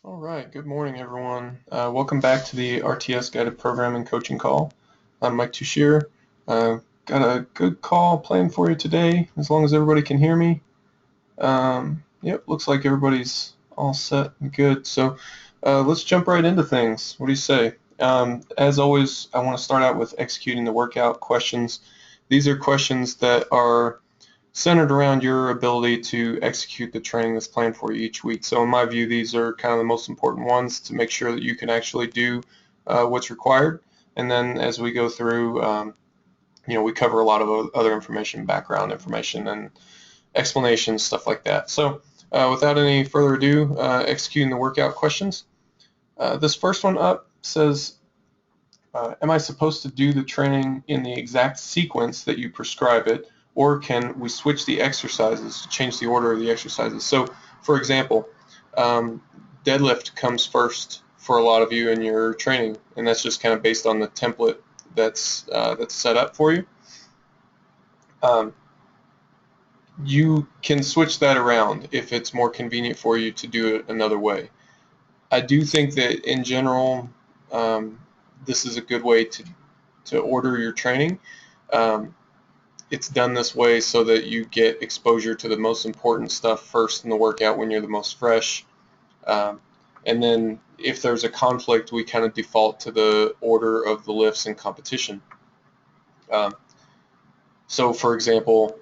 All right, good morning, everyone. Welcome back to the RTS Guided Programming Coaching Call. I'm Mike Tushir. Got a good call planned for you today, as long as everybody can hear me. Yep, looks like everybody's all set and good. So let's jump right into things. What do you say? As always, I want to start out with executing the workout questions. These are questions that are centered around your ability to execute the training that's planned for you each week. So in my view, these are kind of the most important ones to make sure that you can actually do what's required. And then as we go through, we cover a lot of other information, background information, and explanations, stuff like that. So without any further ado, executing the workout questions. This first one up says, am I supposed to do the training in the exact sequence that you prescribe it, or can we switch the exercises to change the order of the exercises? So, for example, deadlift comes first for a lot of you in your training, and that's just kind of based on the template that's set up for you. You can switch that around if it's more convenient for you to do it another way. I do think that in general, this is a good way to order your training. Um, it's done this way so that you get exposure to the most important stuff first in the workout when you're the most fresh. And then if there's a conflict, we kind of default to the order of the lifts in competition. So for example,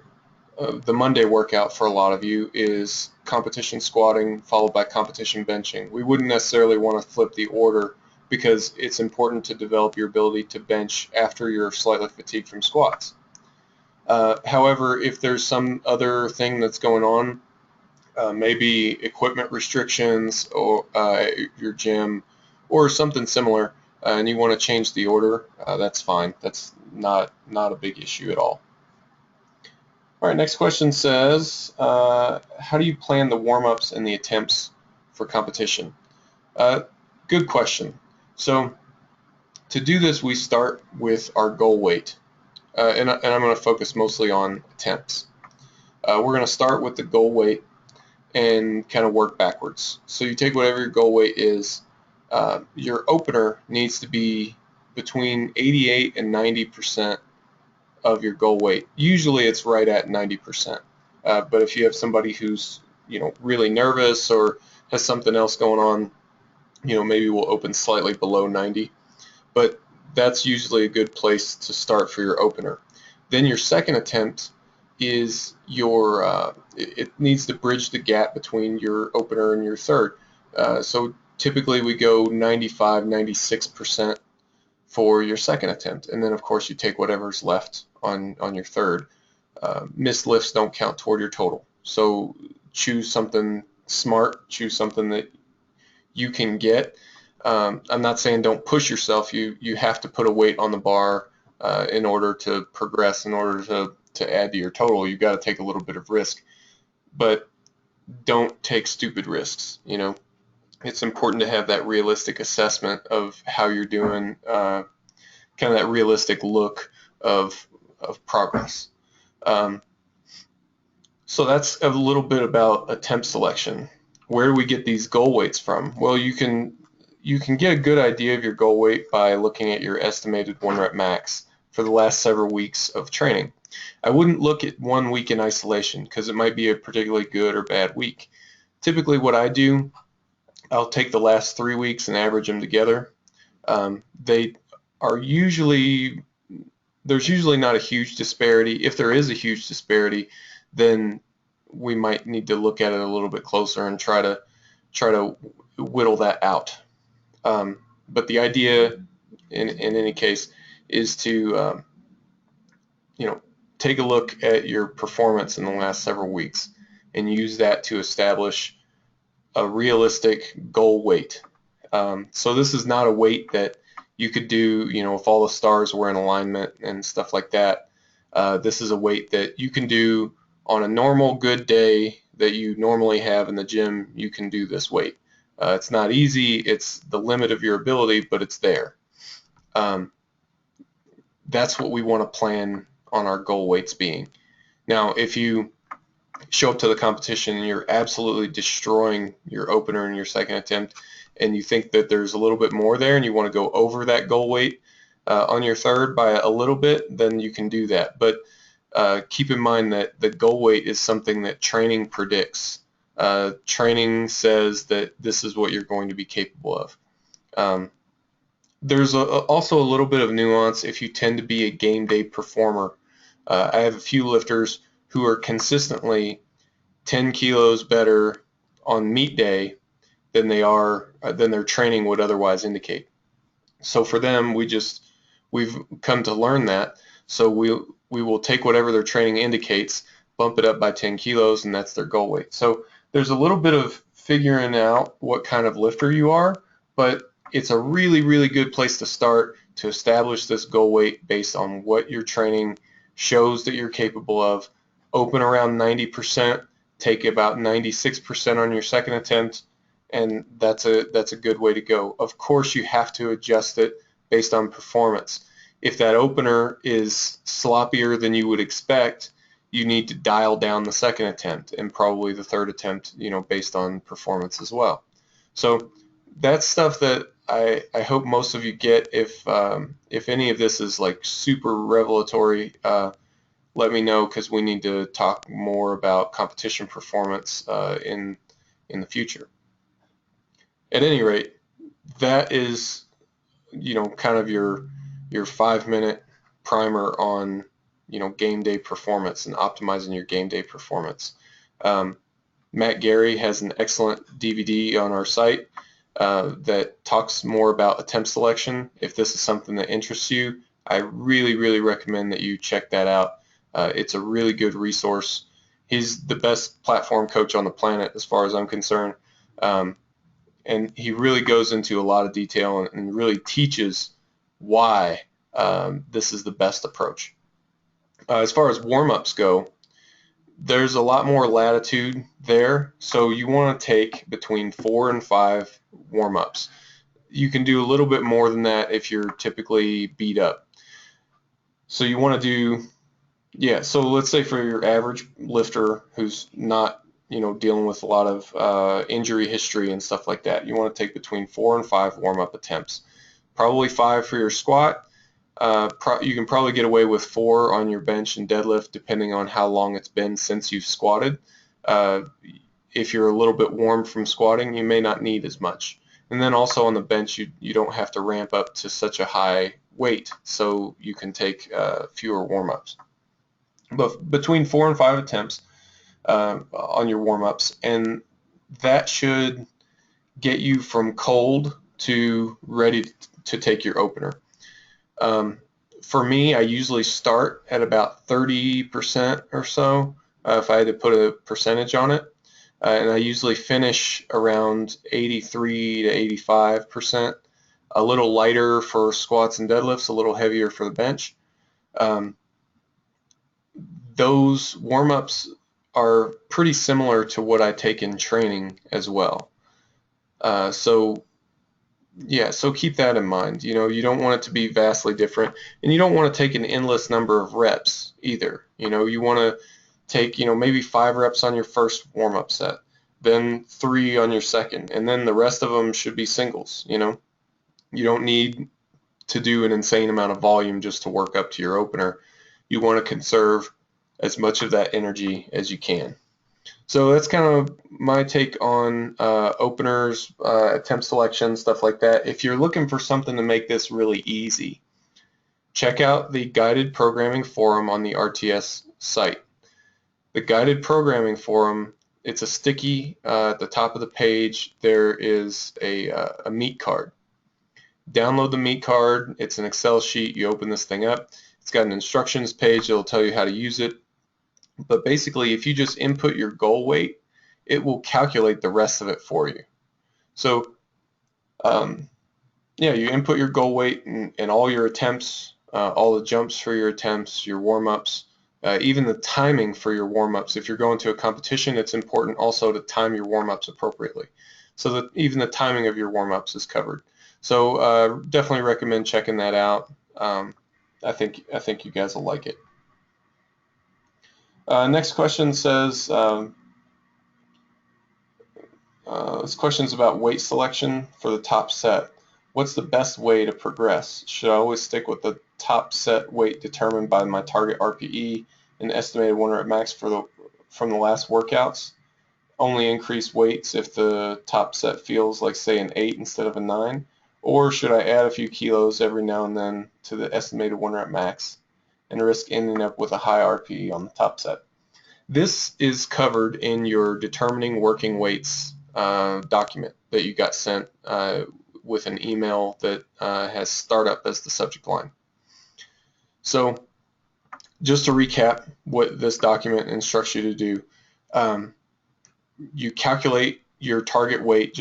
the Monday workout for a lot of you is competition squatting followed by competition benching. We wouldn't necessarily want to flip the order because it's important to develop your ability to bench after you're slightly fatigued from squats. However, if there's some other thing that's going on, maybe equipment restrictions or your gym or something similar, and you want to change the order, that's fine. That's not a big issue at all. All right, next question says, how do you plan the warm-ups and the attempts for competition? Good question. So to do this, we start with our goal weight, and I'm going to focus mostly on attempts. We're going to start with the goal weight and kind of work backwards. So you take whatever your goal weight is. Your opener needs to be between 88 and 90% of your goal weight. Usually it's right at 90%. But if you have somebody who's really nervous or has something else going on, maybe we'll open slightly below 90. But that's usually a good place to start for your opener. Then your second attempt is it needs to bridge the gap between your opener and your third. So typically we go 95, 96% for your second attempt, and then of course you take whatever's left on your third. Missed lifts don't count toward your total, so choose something smart, choose something that you can get. I'm not saying don't push yourself. You have to put a weight on the bar in order to progress, in order to add to your total. You've got to take a little bit of risk, but don't take stupid risks. It's important to have that realistic assessment of how you're doing, kind of that realistic look of progress. So that's a little bit about attempt selection. Where do we get these goal weights from? Well, you can get a good idea of your goal weight by looking at your estimated 1 rep max for the last several weeks of training. I wouldn't look at 1 week in isolation because it might be a particularly good or bad week. Typically what I do, I'll take the last 3 weeks and average them together. They are usually, there's usually not a huge disparity. If there is a huge disparity, then we might need to look at it a little bit closer and try to whittle that out. But the idea in any case is to take a look at your performance in the last several weeks and use that to establish a realistic goal weight. So this is not a weight that you could do, if all the stars were in alignment and stuff like that. This is a weight that you can do on a normal good day that you normally have in the gym. You can do this weight. It's not easy. It's the limit of your ability, but it's there. That's what we want to plan on our goal weights being. Now, if you show up to the competition and you're absolutely destroying your opener in your second attempt, and you think that there's a little bit more there and you want to go over that goal weight on your third by a little bit, then you can do that. But keep in mind that the goal weight is something that training predicts. Training says that this is what you're going to be capable of. There's also a little bit of nuance if you tend to be a game day performer. I have a few lifters who are consistently 10 kilos better on meet day than their training would otherwise indicate. So for them, we've come to learn that. So we will take whatever their training indicates, bump it up by 10 kilos, and that's their goal weight. So there's a little bit of figuring out what kind of lifter you are, but it's a really, really good place to start to establish this goal weight based on what your training shows that you're capable of. Open around 90%, take about 96% on your second attempt, and that's a good way to go. Of course, you have to adjust it based on performance. If that opener is sloppier than you would expect, you need to dial down the second attempt and probably the third attempt, based on performance as well. So that's stuff that I hope most of you get. If any of this is like super revelatory, let me know, because we need to talk more about competition performance in the future. At any rate, that is kind of your 5-minute primer on game day performance and optimizing your game day performance. Matt Gary has an excellent DVD on our site that talks more about attempt selection. If this is something that interests you, I really, really recommend that you check that out. It's a really good resource. He's the best platform coach on the planet as far as I'm concerned. And he really goes into a lot of detail and really teaches why this is the best approach. As far as warm-ups go, there's a lot more latitude there, so you want to take between 4 and 5 warm-ups. You can do a little bit more than that if you're typically beat up. So you want to do, so let's say for your average lifter who's not dealing with a lot of injury history and stuff like that, you want to take between 4 and 5 warm-up attempts. Probably 5 for your squat. You can probably get away with 4 on your bench and deadlift, depending on how long it's been since you've squatted. If you're a little bit warm from squatting, you may not need as much. And then also on the bench, you don't have to ramp up to such a high weight, so you can take fewer warm-ups. But between 4 and 5 attempts on your warm-ups, and that should get you from cold to ready to take your opener. For me, I usually start at about 30% or so, if I had to put a percentage on it, and I usually finish around 83 to 85%, a little lighter for squats and deadlifts, a little heavier for the bench. Those warm-ups are pretty similar to what I take in training as well. So keep that in mind. You don't want it to be vastly different, and you don't want to take an endless number of reps either. You want to take, maybe 5 reps on your first warm-up set, then 3 on your second, and then the rest of them should be singles. You don't need to do an insane amount of volume just to work up to your opener. You want to conserve as much of that energy as you can. So that's kind of my take on openers, attempt selection, stuff like that. If you're looking for something to make this really easy, check out the guided programming forum on the RTS site. The guided programming forum, it's a sticky at the top of the page. There is a meet card. Download the meet card. It's an Excel sheet. You open this thing up. It's got an instructions page. It'll tell you how to use it. But basically, if you just input your goal weight, it will calculate the rest of it for you. So, you input your goal weight and all your attempts, all the jumps for your attempts, your warm-ups, even the timing for your warm-ups. If you're going to a competition, it's important also to time your warm-ups appropriately, so that even the timing of your warm-ups is covered. So definitely recommend checking that out. I think you guys will like it. Next question says, this question is about weight selection for the top set. What's the best way to progress? Should I always stick with the top set weight determined by my target RPE and estimated 1 rep max from the last workouts? Only increase weights if the top set feels like, say, an 8 instead of a 9? Or should I add a few kilos every now and then to the estimated 1 rep max and risk ending up with a high RPE on the top set? This is covered in your determining working weights document that you got sent with an email that has startup as the subject line. So just to recap what this document instructs you to do, you calculate your target weight.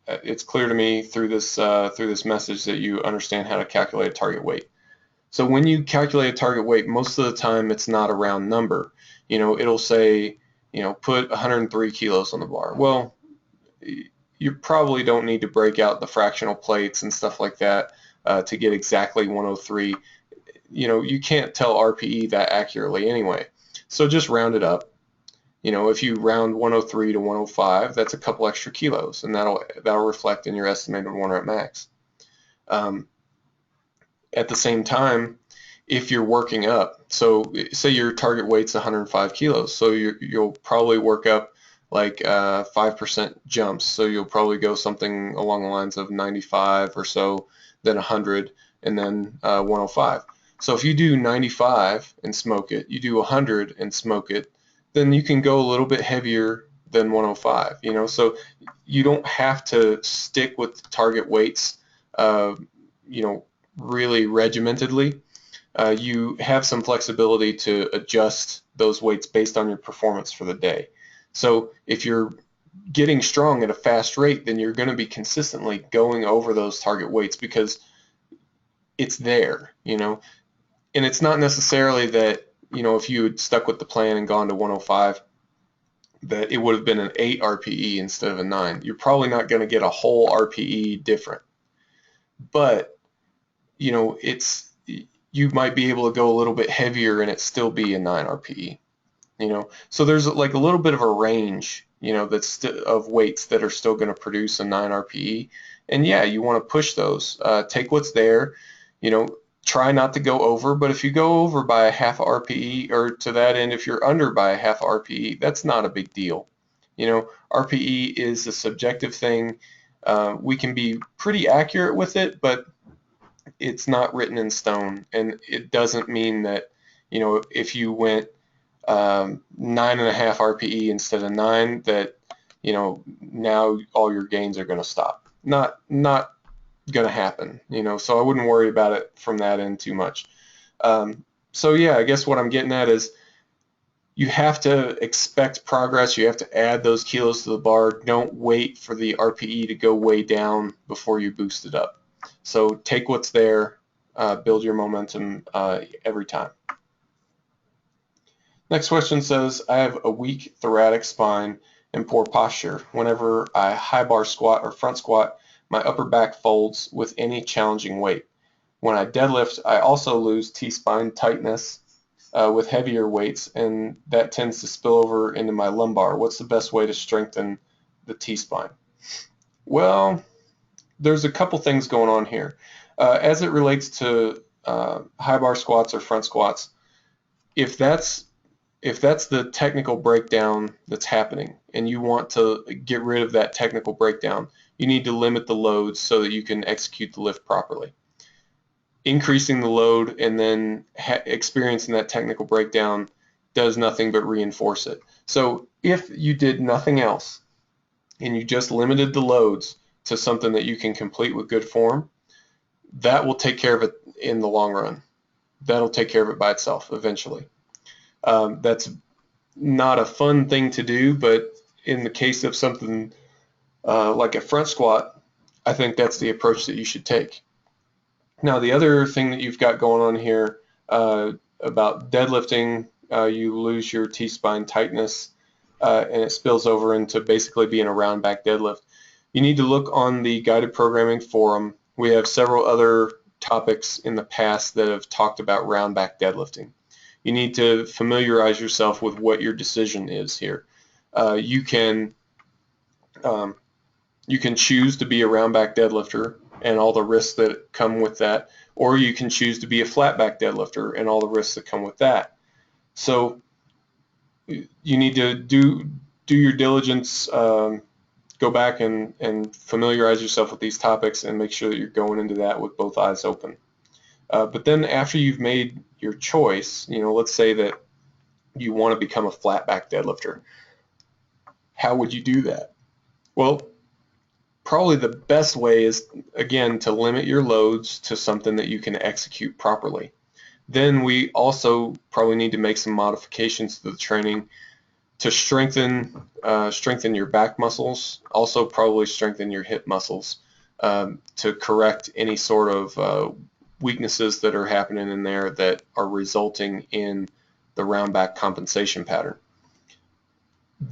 It's clear to me through this message that you understand how to calculate a target weight. So when you calculate a target weight, most of the time it's not a round number. It'll say, put 103 kilos on the bar. Well, you probably don't need to break out the fractional plates and stuff like that to get exactly 103. You can't tell RPE that accurately anyway. So just round it up. If you round 103 to 105, that's a couple extra kilos, and that'll reflect in your estimated 1 rep max. At the same time, if you're working up, so say your target weight's 105 kilos, so you'll probably work up like 5% jumps, so you'll probably go something along the lines of 95 or so, then 100, and then 105. So if you do 95 and smoke it, you do 100 and smoke it, then you can go a little bit heavier than 105. So you don't have to stick with target weights, really regimentedly. You have some flexibility to adjust those weights based on your performance for the day. So if you're getting strong at a fast rate, then you're going to be consistently going over those target weights because it's there, and it's not necessarily that, if you had stuck with the plan and gone to 105, that it would have been an 8 RPE instead of a 9. You're probably not going to get a whole RPE different, but you might be able to go a little bit heavier and it still be a 9 RPE. So there's like a little bit of a range, that's of weights that are still going to produce a 9 RPE. And yeah, you want to push those. Take what's there. Try not to go over, but if you go over by a half RPE, or to that end, if you're under by a half RPE, that's not a big deal. RPE is a subjective thing. We can be pretty accurate with it, but it's not written in stone, and it doesn't mean that, if you went 9.5 RPE instead of 9, that now all your gains are going to stop. Not going to happen. So I wouldn't worry about it from that end too much. So yeah, I guess what I'm getting at is you have to expect progress. You have to add those kilos to the bar. Don't wait for the RPE to go way down before you boost it up. So take what's there, build your momentum every time. Next question says, I have a weak thoracic spine and poor posture. Whenever I high bar squat or front squat, my upper back folds with any challenging weight. When I deadlift, I also lose T-spine tightness with heavier weights, and that tends to spill over into my lumbar. What's the best way to strengthen the T-spine? Well, there's a couple things going on here. As it relates to high bar squats or front squats, if that's the technical breakdown that's happening and you want to get rid of that technical breakdown, you need to limit the loads so that you can execute the lift properly. Increasing the load and then experiencing that technical breakdown does nothing but reinforce it. So if you did nothing else and you just limited the loads to something that you can complete with good form, that will take care of it in the long run. That'll take care of it by itself eventually. That's not a fun thing to do, but in the case of something like a front squat, I think that's the approach that you should take. Now, the other thing that you've got going on here about deadlifting, you lose your T-spine tightness and it spills over into basically being a round back deadlift. You need to look on the guided programming forum. We have several other topics in the past that have talked about round back deadlifting. You need to familiarize yourself with what your decision is here. You can choose to be a round back deadlifter and all the risks that come with that, or you can choose to be a flat back deadlifter and all the risks that come with that. So you need to do your diligence, go back and familiarize yourself with these topics and make sure that you're going into that with both eyes open. But then after you've made your choice, let's say that you want to become a flat back deadlifter. How would you do that? Well, probably the best way is, again, to limit your loads to something that you can execute properly. Then we also probably need to make some modifications to the training to strengthen your back muscles, also probably strengthen your hip muscles, to correct any sort of weaknesses that are happening in there that are resulting in the round back compensation pattern.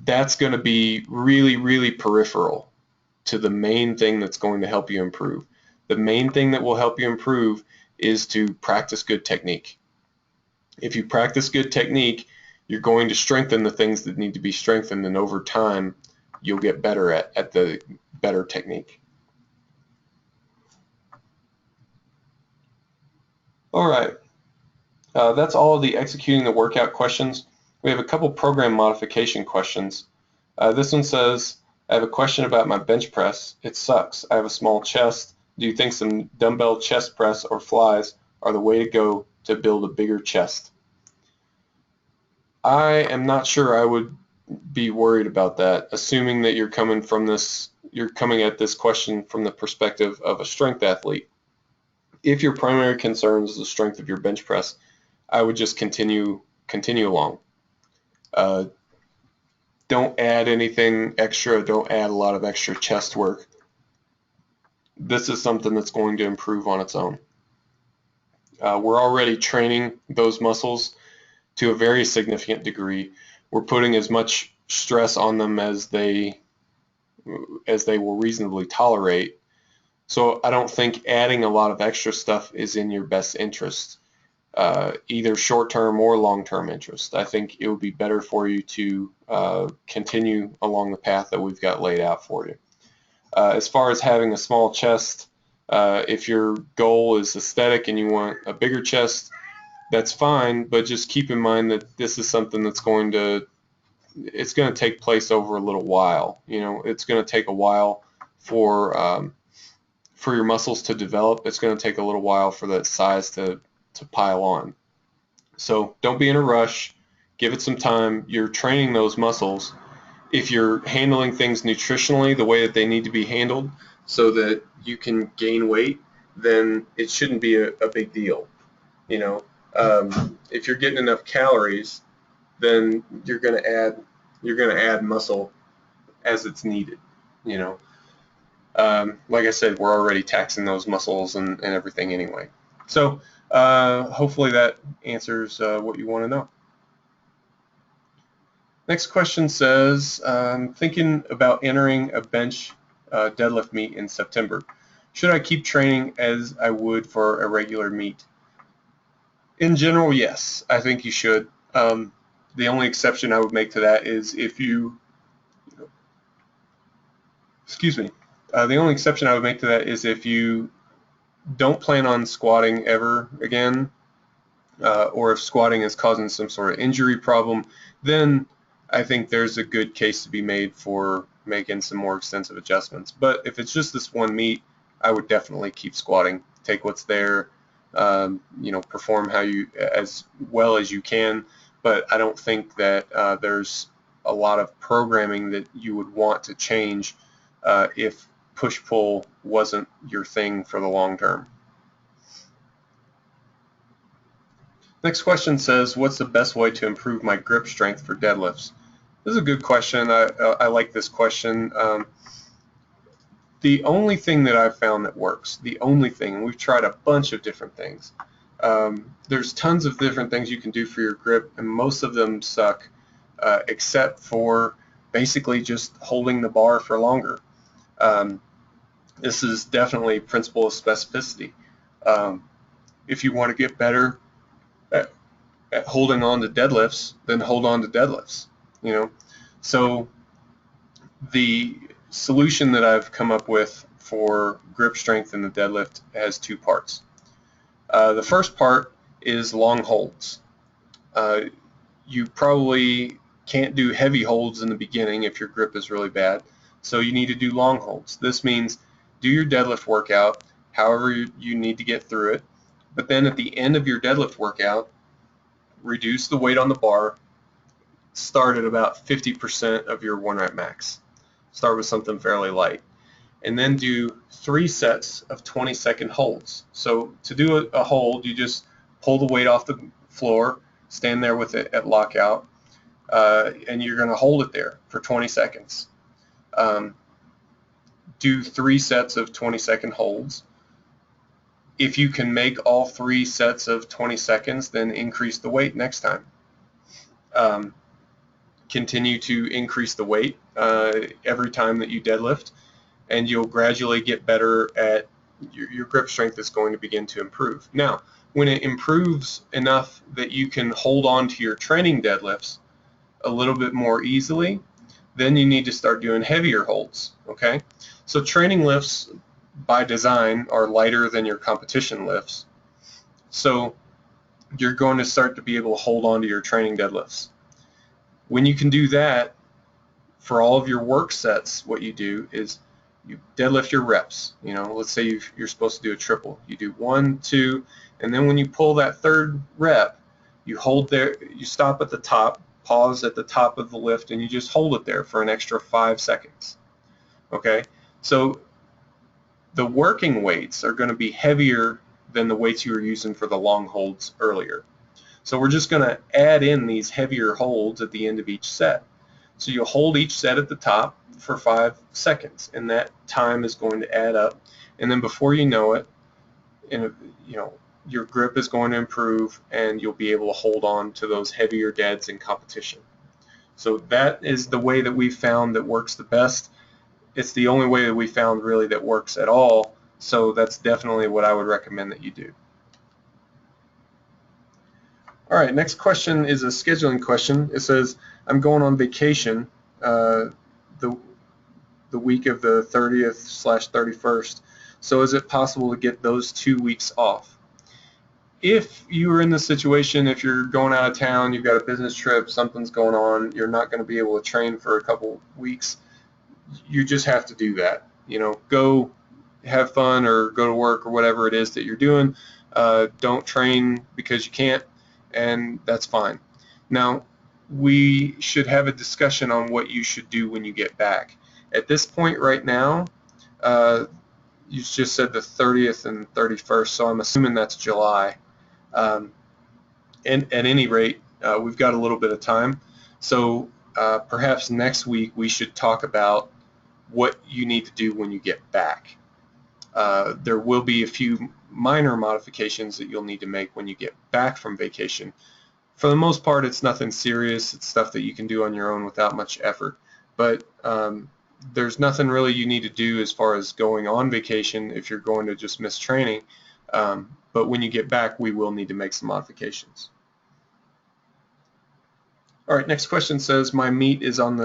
That's going to be really, really peripheral to the main thing that's going to help you improve. The main thing that will help you improve is to practice good technique. If you practice good technique, you're going to strengthen the things that need to be strengthened, and over time you'll get better at the better technique. All right, that's all of the executing the workout questions. We have a couple program modification questions. This one says, I have a question about my bench press. It sucks. I have a small chest. Do you think some dumbbell chest press or flies are the way to go to build a bigger chest? I am not sure I would be worried about that, assuming that you're coming at this question from the perspective of a strength athlete. If your primary concern is the strength of your bench press, I would just continue along. Don't add anything extra. Don't add a lot of extra chest work. This is something that's going to improve on its own. We're already training those muscles to a very significant degree. We're putting as much stress on them as they will reasonably tolerate. So I don't think adding a lot of extra stuff is in your best interest, either short-term or long-term interest. I think it would be better for you to continue along the path that we've got laid out for you. As far as having a small chest, if your goal is aesthetic and you want a bigger chest, that's fine, but just keep in mind that this is something that's going to take place over a little while. It's going to take a while for your muscles to develop. It's going to take a little while for that size to pile on. So don't be in a rush. Give it some time. You're training those muscles. If you're handling things nutritionally the way that they need to be handled so that you can gain weight, then it shouldn't be a big deal. If you're getting enough calories, then you're going to add muscle as it's needed. Like I said, we're already taxing those muscles and everything anyway. So hopefully that answers what you want to know. Next question says, thinking about entering a bench deadlift meet in September. Should I keep training as I would for a regular meet? In general, yes, I think you should. The only exception I would make to that is if you, the only exception I would make to that is if you don't plan on squatting ever again, or if squatting is causing some sort of injury problem, then I think there's a good case to be made for making some more extensive adjustments. But if it's just this one meet, I would definitely keep squatting. Take what's there, perform as well as you can. But I don't think that there's a lot of programming that you would want to change if push-pull wasn't your thing for the long term. Next question says, what's the best way to improve my grip strength for deadlifts? This is a good question. I like this question. The only thing that I've found that works, and we've tried a bunch of different things. There's tons of different things you can do for your grip, and most of them suck, except for basically just holding the bar for longer. This is definitely principle of specificity. If you want to get better at holding on to deadlifts, then hold on to deadlifts. You know, so the solution that I've come up with for grip strength in the deadlift has two parts. The first part is long holds. You probably can't do heavy holds in the beginning if your grip is really bad, so you need to do long holds. This means do your deadlift workout however you need to get through it, but then at the end of your deadlift workout, reduce the weight on the bar, start at about 50% of your 1 rep max. Start with something fairly light, and then do 3 sets of 20-second holds. So to do a hold, you just pull the weight off the floor, stand there with it at lockout, and you're going to hold it there for 20 seconds. Do 3 sets of 20-second holds. If you can make all 3 sets of 20 seconds, then increase the weight next time. Continue to increase the weight every time that you deadlift, and you'll gradually get better at your grip strength is going to begin to improve. Now, when it improves enough that you can hold on to your training deadlifts a little bit more easily, then you need to start doing heavier holds, okay? So training lifts by design are lighter than your competition lifts. So you're going to start to be able to hold on to your training deadlifts. When you can do that, for all of your work sets, what you do is you deadlift your reps. You know, let's say you're supposed to do a triple. You do 1, 2, and then when you pull that 3rd rep, you hold there, you stop at the top, pause at the top of the lift, and you just hold it there for an extra 5 seconds. Okay, so the working weights are going to be heavier than the weights you were using for the long holds earlier. So we're just going to add in these heavier holds at the end of each set. So you'll hold each set at the top for 5 seconds, and that time is going to add up. And then before you know it, your grip is going to improve, and you'll be able to hold on to those heavier deads in competition. So that is the way that we found that works the best. It's the only way that we found really that works at all. So that's definitely what I would recommend that you do. All right, next question is a scheduling question. It says, I'm going on vacation the week of the 30th/31st. So is it possible to get those 2 weeks off? If you are in the situation, if you're going out of town, you've got a business trip, something's going on, you're not going to be able to train for a couple weeks, you just have to do that. You know, go have fun or go to work or whatever it is that you're doing. Don't train because you can't, and that's fine. Now, we should have a discussion on what you should do when you get back. At this point right now, you just said the 30th and 31st, so I'm assuming that's July. And at any rate, we've got a little bit of time. So perhaps next week we should talk about what you need to do when you get back. There will be a few minor modifications that you'll need to make when you get back from vacation. For the most part, it's nothing serious. It's stuff that you can do on your own without much effort. But there's nothing really you need to do as far as going on vacation if you're going to just miss training. But when you get back, we will need to make some modifications. All right, next question says, my meet is on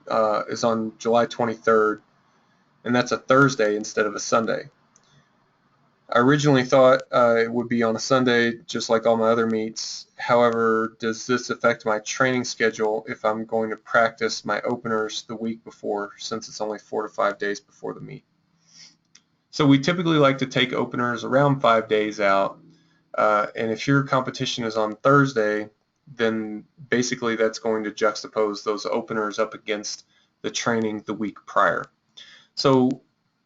July 23rd, and that's a Thursday instead of a Sunday. I originally thought it would be on a Sunday, just like all my other meets. However, does this affect my training schedule if I'm going to practice my openers the week before, since it's only 4 to 5 days before the meet? So we typically like to take openers around 5 days out, and if your competition is on Thursday, then basically that's going to juxtapose those openers up against the training the week prior. So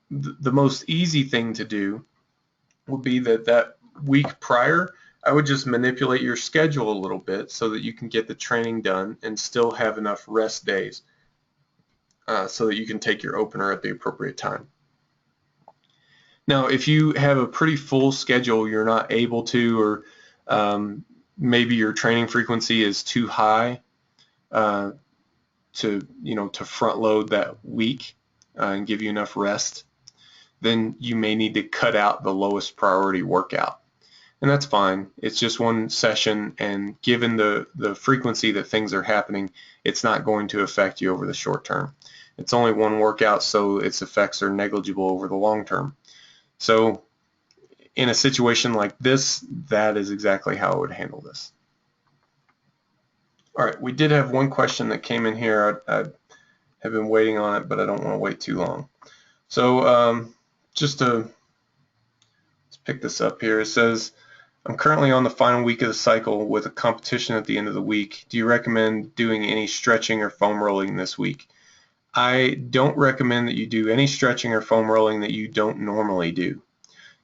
the most easy thing to do would be that week prior, I would just manipulate your schedule a little bit so that you can get the training done and still have enough rest days so that you can take your opener at the appropriate time. Now, if you have a pretty full schedule, you're not able to, or maybe your training frequency is too high to front load that week and give you enough rest, then you may need to cut out the lowest priority workout. and that's fine. It's just one session, and given the frequency that things are happening, it's not going to affect you over the short term. It's only one workout, so its effects are negligible over the long term. So in a situation like this, that is exactly how I would handle this. All right, we did have one question that came in here. I have been waiting on it, but I don't want to wait too long. So just to let's pick this up here, it says, I'm currently on the final week of the cycle with a competition at the end of the week. Do you recommend doing any stretching or foam rolling this week? I don't recommend that you do any stretching or foam rolling that you don't normally do.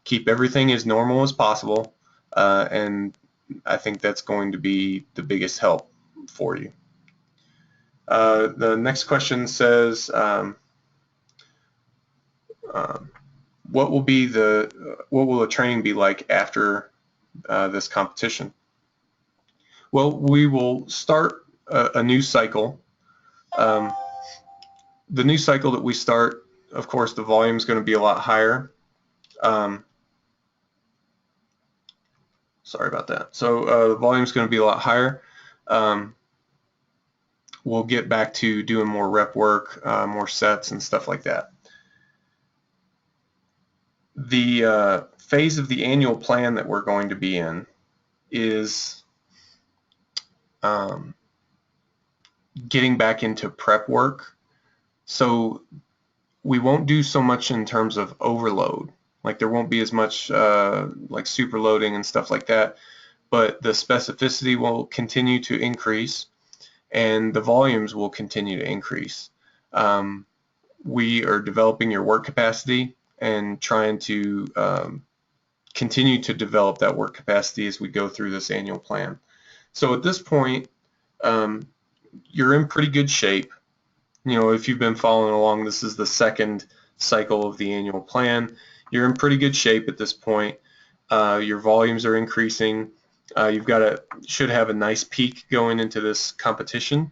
Keep everything as normal as possible, and I think that's going to be the biggest help for you. The next question says, what will the training be like after this competition? Well, we will start a new cycle. The new cycle that we start, of course, the volume is going to be a lot higher. Sorry about that. So the volume is going to be a lot higher. We'll get back to doing more rep work, more sets and stuff like that. The phase of the annual plan that we're going to be in is getting back into prep work. So we won't do so much in terms of overload. Like there won't be as much like super loading and stuff like that, but the specificity will continue to increase and the volumes will continue to increase. We are developing your work capacity and trying to continue to develop that work capacity as we go through this annual plan. So at this point, you're in pretty good shape. You know, if you've been following along, this is the second cycle of the annual plan. You're in pretty good shape at this point. Your volumes are increasing. Should have a nice peak going into this competition.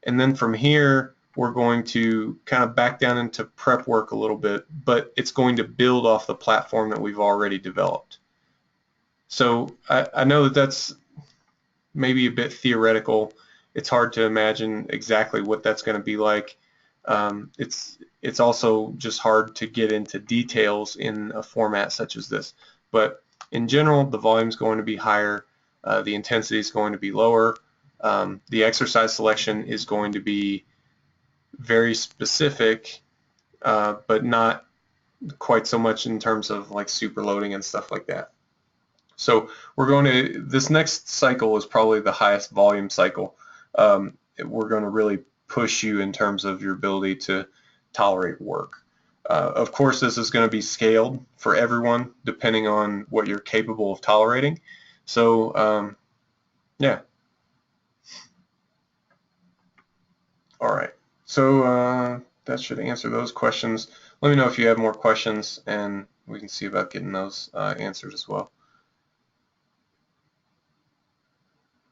And then from here, we're going to kind of back down into prep work a little bit, but it's going to build off the platform that we've already developed. So I know that that's maybe a bit theoretical. It's hard to imagine exactly what that's going to be like. It's also just hard to get into details in a format such as this. But in general, the volume is going to be higher. The intensity is going to be lower. The exercise selection is going to be very specific, but not quite so much in terms of like super loading and stuff like that. So this next cycle is probably the highest volume cycle. We're going to really push you in terms of your ability to tolerate work. Of course, this is going to be scaled for everyone depending on what you're capable of tolerating. So yeah. All right. So that should answer those questions. Let me know if you have more questions and we can see about getting those answered as well.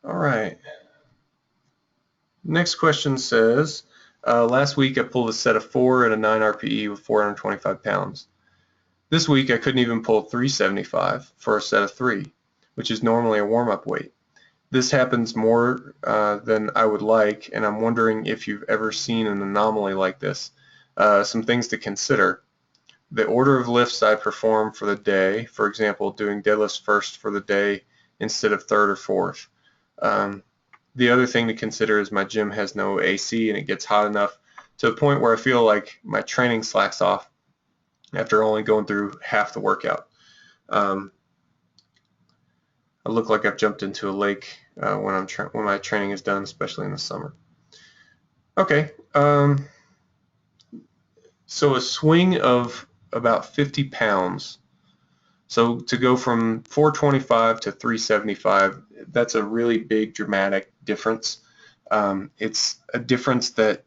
All right. Next question says, last week I pulled a set of 4 at a 9 RPE with 425 pounds. This week I couldn't even pull 375 for a set of 3, which is normally a warm-up weight. This happens more than I would like, and I'm wondering if you've ever seen an anomaly like this. Some things to consider. The order of lifts I perform for the day, for example, doing deadlifts first for the day instead of third or fourth. The other thing to consider is my gym has no AC and it gets hot enough to the point where I feel like my training slacks off after only going through half the workout. I look like I've jumped into a lake when my training is done, especially in the summer. Okay, so a swing of about 50 pounds. So to go from 425 to 375, that's a really big dramatic difference. It's a difference that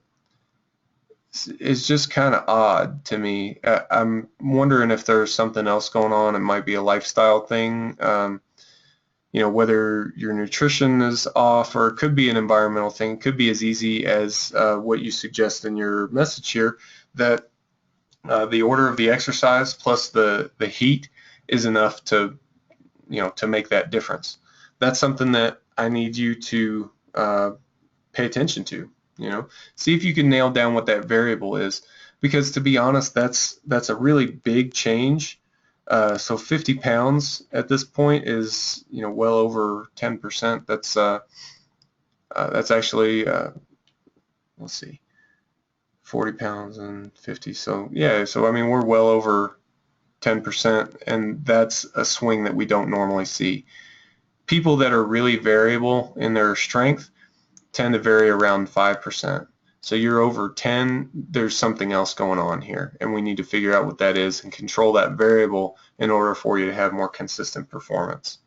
is just kind of odd to me. I'm wondering if there's something else going on. It might be a lifestyle thing. You know, whether your nutrition is off, or it could be an environmental thing. It could be as easy as what you suggest in your message here, that the order of the exercise plus the heat is enough to to make that difference. That's something that I need you to pay attention to. See if you can nail down what that variable is, because to be honest, that's a really big change. So 50 pounds at this point is well over 10%. That's actually let's see, 40 pounds and 50. So yeah, so I mean we're well over 10%, and that's a swing that we don't normally see. People that are really variable in their strength tend to vary around 5%. So you're over 10, there's something else going on here, and we need to figure out what that is and control that variable in order for you to have more consistent performance.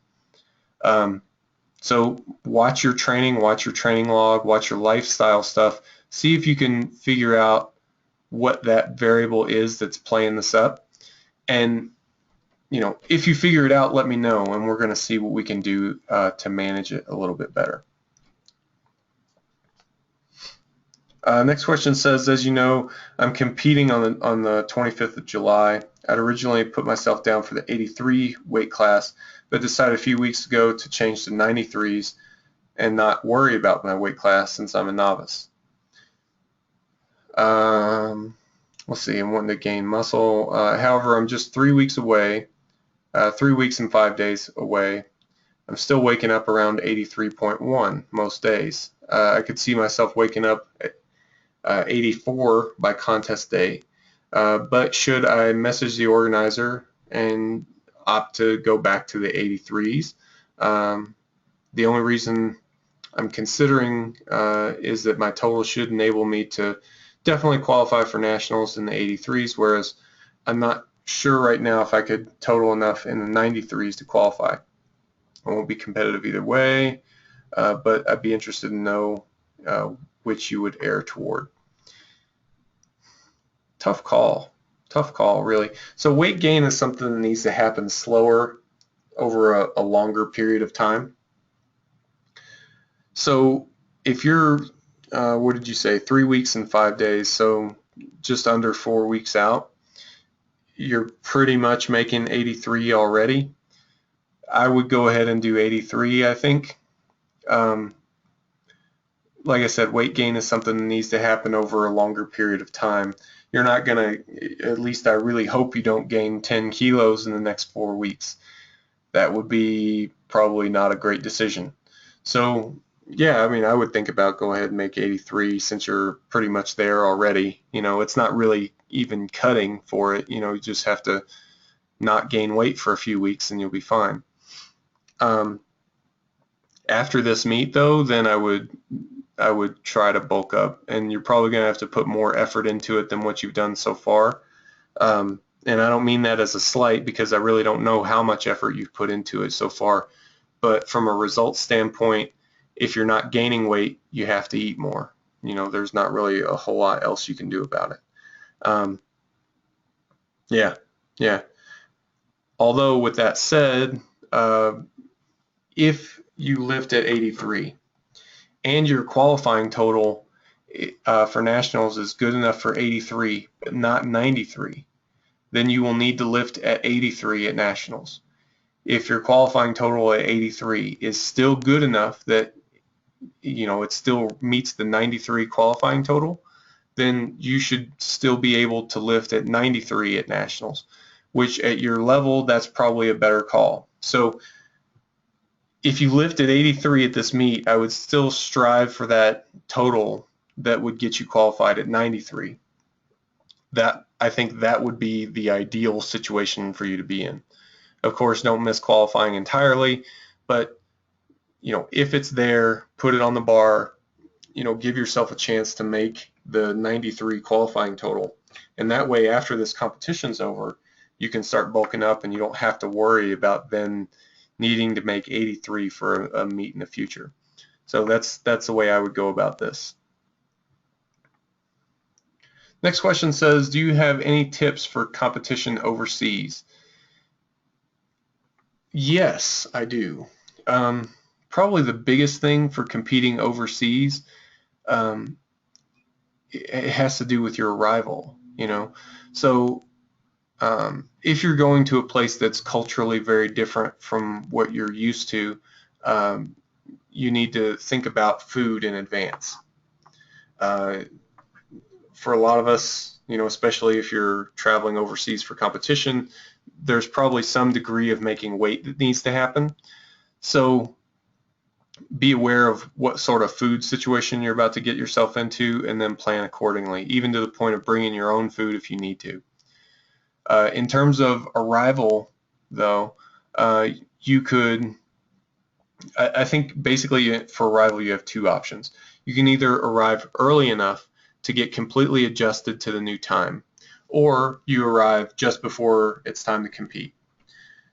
So watch your training log, watch your lifestyle stuff, see if you can figure out what that variable is that's playing this up. And if you figure it out, let me know, and we're going to see what we can do to manage it a little bit better. Next question says, as you know, I'm competing on the 25th of July. I'd originally put myself down for the 83 weight class, but decided a few weeks ago to change to 93s and not worry about my weight class since I'm a novice. Let's see, I'm wanting to gain muscle. However, I'm just 3 weeks away, 3 weeks and 5 days away. I'm still waking up around 83.1 most days. I could see myself waking up at 84 by contest day. But should I message the organizer and opt to go back to the 83s? The only reason I'm considering is that my total should enable me to definitely qualify for nationals in the 83s, whereas I'm not sure right now if I could total enough in the 93s to qualify. I won't be competitive either way, but I'd be interested to know which you would err toward. Tough call, really. So weight gain is something that needs to happen slower over a longer period of time. So if you're, what did you say, 3 weeks and 5 days, so just under 4 weeks out, you're pretty much making 83 already. I would go ahead and do 83, I think. Like I said, weight gain is something that needs to happen over a longer period of time. You're not going to, at least I really hope you don't gain 10 kilos in the next 4 weeks. That would be probably not a great decision. So yeah, I mean, I would think about go ahead and make 83 since you're pretty much there already. It's not really even cutting for it. You just have to not gain weight for a few weeks and you'll be fine. After this meet though, then I would try to bulk up, and you're probably going to have to put more effort into it than what you've done so far. And I don't mean that as a slight, because I really don't know how much effort you've put into it so far. But from a results standpoint, if you're not gaining weight, you have to eat more. There's not really a whole lot else you can do about it. Yeah. Although with that said, if you lift at 83 and your qualifying total for nationals is good enough for 83 but not 93, then you will need to lift at 83 at nationals. If your qualifying total at 83 is still good enough that it still meets the 93 qualifying total, then you should still be able to lift at 93 at nationals, which at your level, that's probably a better call. So if you lift at 83 at this meet, I would still strive for that total that would get you qualified at 93. I think that would be the ideal situation for you to be in. Of course, don't miss qualifying entirely, but if it's there, put it on the bar, give yourself a chance to make the 93 qualifying total. And that way, after this competition's over, you can start bulking up and you don't have to worry about then needing to make 83 for a meet in the future. So that's the way I would go about this. Next question says, do you have any tips for competition overseas? Yes, I do. Probably the biggest thing for competing overseas, it has to do with your arrival. So if you're going to a place that's culturally very different from what you're used to, you need to think about food in advance. For a lot of us, especially if you're traveling overseas for competition, there's probably some degree of making weight that needs to happen. So be aware of what sort of food situation you're about to get yourself into, and then plan accordingly, even to the point of bringing your own food if you need to. In terms of arrival, though, you could, I think basically for arrival you have two options. You can either arrive early enough to get completely adjusted to the new time, or you arrive just before it's time to compete.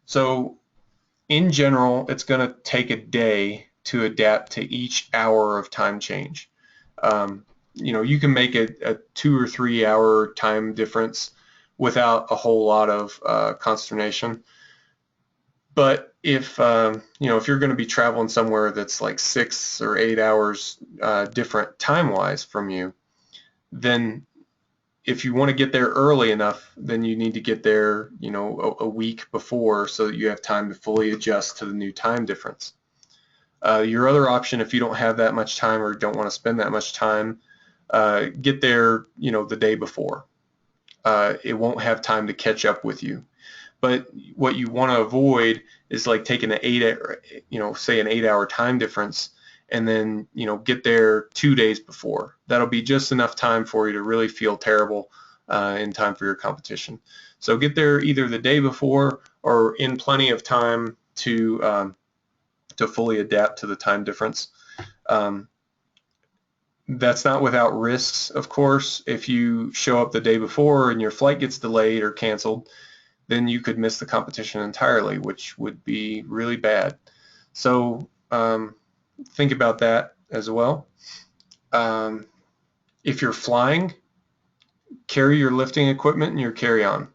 So in general, it's going to take a day to adapt to each hour of time change. You can make a 2 or 3 hour time difference without a whole lot of consternation. But if you're going to be traveling somewhere that's like 6 or 8 hours different time-wise from you, then if you want to get there early enough, then you need to get there, a week before, so that you have time to fully adjust to the new time difference. Your other option, if you don't have that much time or don't want to spend that much time, get there, the day before. It won't have time to catch up with you. But what you want to avoid is like taking an 8-hour time difference, and then get there 2 days before. That'll be just enough time for you to really feel terrible in time for your competition. So get there either the day before or in plenty of time to fully adapt to the time difference. That's not without risks, of course. If you show up the day before and your flight gets delayed or canceled, then you could miss the competition entirely, which would be really bad. So think about that as well. If you're flying, carry your lifting equipment in your carry-on.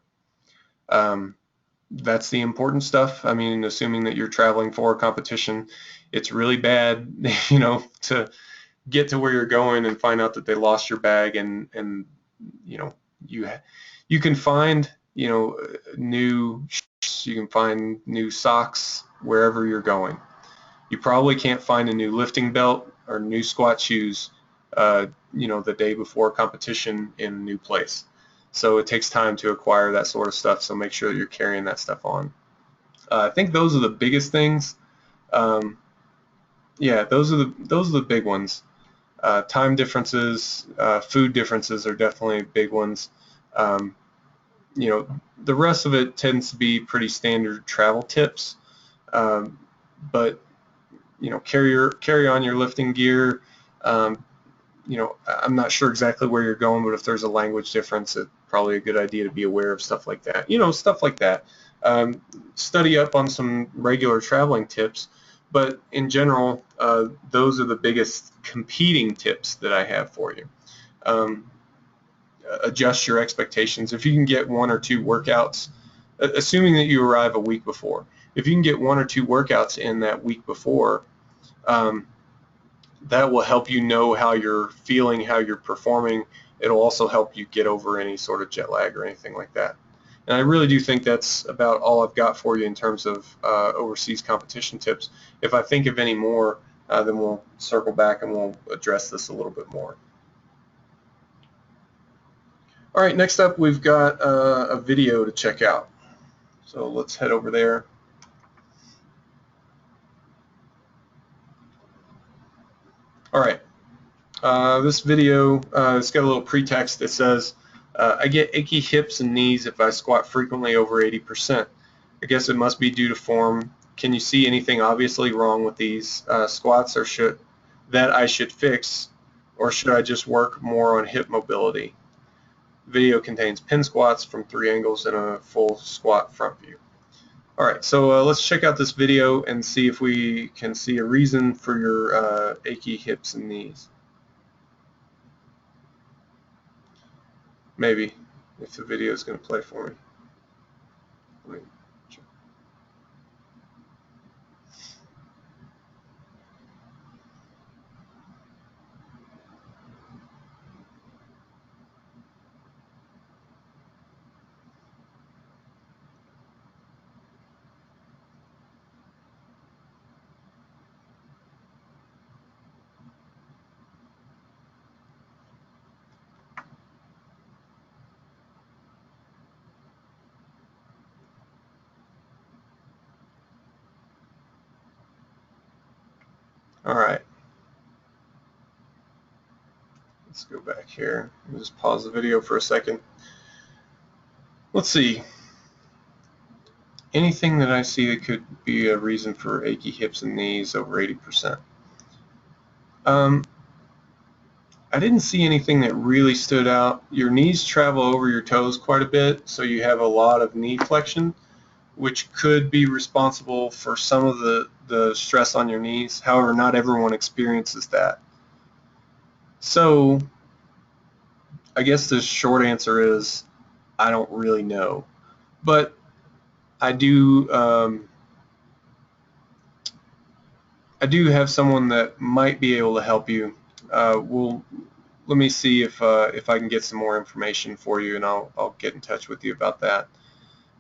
That's the important stuff. I mean, assuming that you're traveling for a competition, it's really bad, to get to where you're going and find out that they lost your bag, and you can find new shirts, you can find new socks wherever you're going. You probably can't find a new lifting belt or new squat shoes the day before competition in a new place. So it takes time to acquire that sort of stuff, so make sure that you're carrying that stuff on. I think those are the biggest things. Yeah, those are the big ones. Time differences, food differences are definitely big ones. The rest of it tends to be pretty standard travel tips. But carry on your lifting gear. I'm not sure exactly where you're going, but if there's a language difference, it's probably a good idea to be aware of stuff like that. Stuff like that. Study up on some regular traveling tips, but in general, those are the biggest competing tips that I have for you. Adjust your expectations. If you can get 1 or 2 workouts, assuming that you arrive a week before, if you can get 1 or 2 workouts in that week before, that will help you know how you're feeling, how you're performing. It'll also help you get over any sort of jet lag or anything like that. And I really do think that's about all I've got for you in terms of overseas competition tips. If I think of any more, then we'll circle back and we'll address this a little bit more. All right, next up we've got a video to check out. So let's head over there. All right, this video, it's got a little pretext. It says, I get achy hips and knees if I squat frequently over 80%. I guess it must be due to form. Can you see anything obviously wrong with these squats, or that I should fix, or should I just work more on hip mobility? The video contains pin squats from 3 angles and a full squat front view. All right, so let's check out this video and see if we can see a reason for your achy hips and knees. Maybe, if the video is going to play for me. All right. Let's go back here. Let me just pause the video for a second. Let's see. Anything that I see that could be a reason for achy hips and knees over 80%. I didn't see anything that really stood out. Your knees travel over your toes quite a bit, so you have a lot of knee flexion, which could be responsible for some of the stress on your knees. However, not everyone experiences that. So I guess the short answer is I don't really know. But I do have someone that might be able to help you. Let me see if I can get some more information for you, and I'll get in touch with you about that.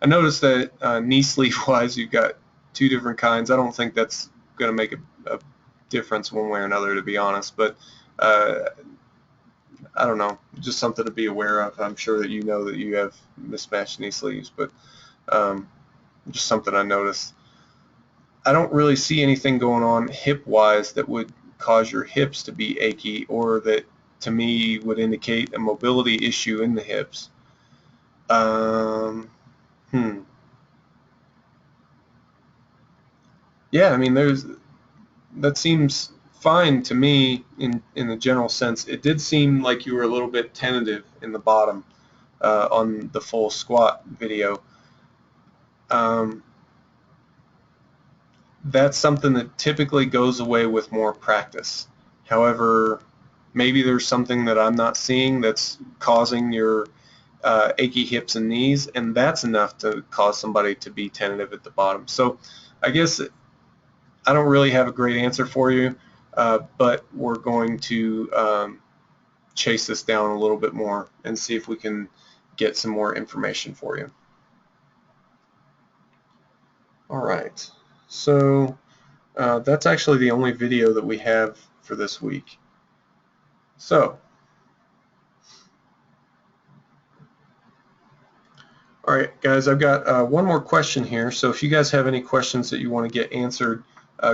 I noticed that knee sleeve wise, you've got two different kinds. I don't think that's going to make a difference one way or another, to be honest. But I don't know, just something to be aware of. I'm sure that you know that you have mismatched knee sleeves, but just something I noticed. I don't really see anything going on hip-wise that would cause your hips to be achy, or that to me would indicate a mobility issue in the hips. Yeah, I mean, that seems fine to me in the general sense. It did seem like you were a little bit tentative in the bottom on the full squat video. That's something that typically goes away with more practice. However, maybe there's something that I'm not seeing that's causing your achy hips and knees, and that's enough to cause somebody to be tentative at the bottom. So I guess I don't really have a great answer for you, but we're going to chase this down a little bit more and see if we can get some more information for you. All right, so that's actually the only video that we have for this week. So, all right, guys, I've got one more question here. So if you guys have any questions that you want to get answered,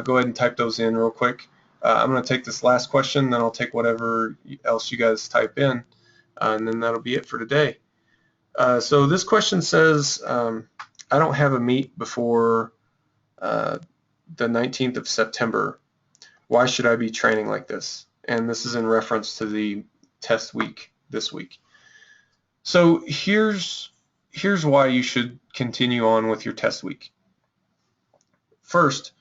go ahead and type those in real quick. I'm going to take this last question, then I'll take whatever else you guys type in, and then that'll be it for today. So this question says, I don't have a meet before the 19th of September. Why should I be training like this? And this is in reference to the test week this week. So here's why you should continue on with your test week. First,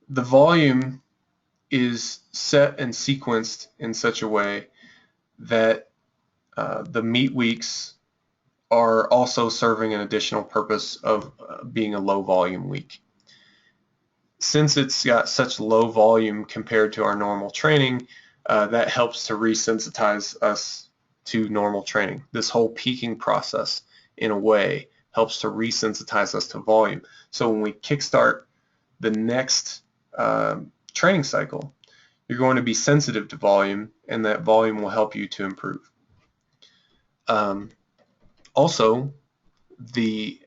the volume is set and sequenced in such a way that the meet weeks are also serving an additional purpose of being a low volume week. Since it's got such low volume compared to our normal training, that helps to resensitize us to normal training. This whole peaking process, in a way, helps to resensitize us to volume. So when we kickstart the next training cycle, you're going to be sensitive to volume, and that volume will help you to improve. Also, the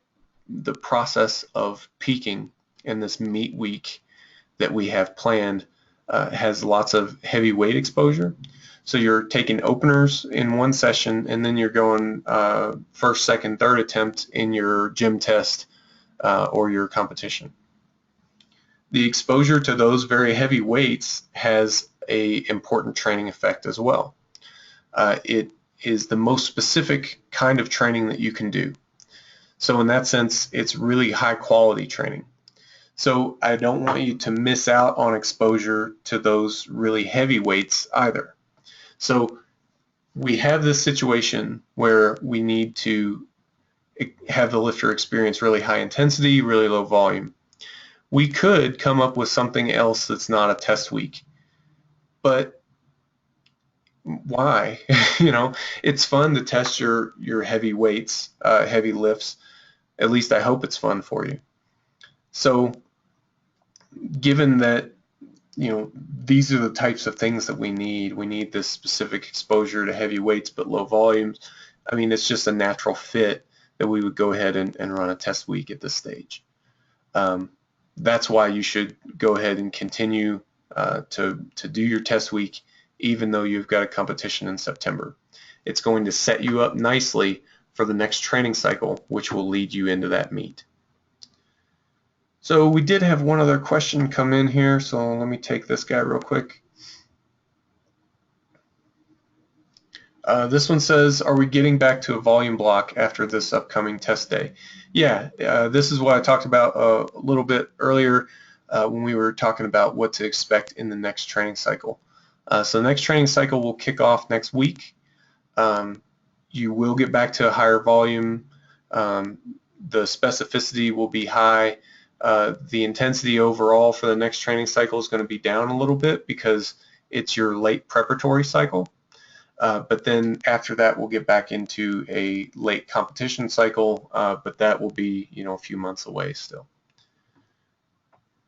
process of peaking in this meet week that we have planned has lots of heavy weight exposure. So you're taking openers in one session, and then you're going first, second, third attempt in your gym test or your competition. The exposure to those very heavy weights has an important training effect as well. It is the most specific kind of training that you can do. So in that sense, it's really high quality training. So I don't want you to miss out on exposure to those really heavy weights either. So we have this situation where we need to have the lifter experience really high intensity, really low volume. We could come up with something else that's not a test week, but why? It's fun to test your heavy weights, heavy lifts. At least I hope it's fun for you. So given that these are the types of things that we need this specific exposure to heavy weights but low volumes, I mean, it's just a natural fit that we would go ahead and run a test week at this stage. That's why you should go ahead and continue to do your test week, even though you've got a competition in September. It's going to set you up nicely for the next training cycle, which will lead you into that meet. So we did have one other question come in here, so let me take this guy real quick. This one says, are we getting back to a volume block after this upcoming test day? Yeah, this is what I talked about a little bit earlier when we were talking about what to expect in the next training cycle. So the next training cycle will kick off next week. You will get back to a higher volume. The specificity will be high. The intensity overall for the next training cycle is going to be down a little bit because it's your late preparatory cycle. But then after that, we'll get back into a late competition cycle, but that will be, a few months away still.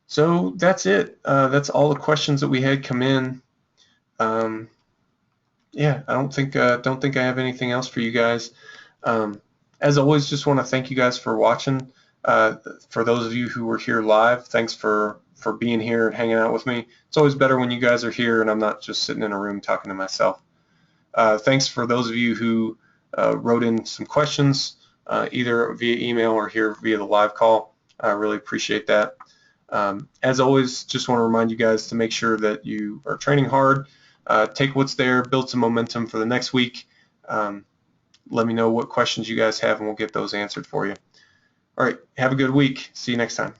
So that's it. That's all the questions that we had come in. Yeah, I don't think I have anything else for you guys. As always, just want to thank you guys for watching. For those of you who were here live, thanks for being here and hanging out with me. It's always better when you guys are here and I'm not just sitting in a room talking to myself. Thanks for those of you who wrote in some questions, either via email or here via the live call. I really appreciate that. As always, just want to remind you guys to make sure that you are training hard. Take what's there, build some momentum for the next week. Let me know what questions you guys have and we'll get those answered for you. All right, have a good week. See you next time.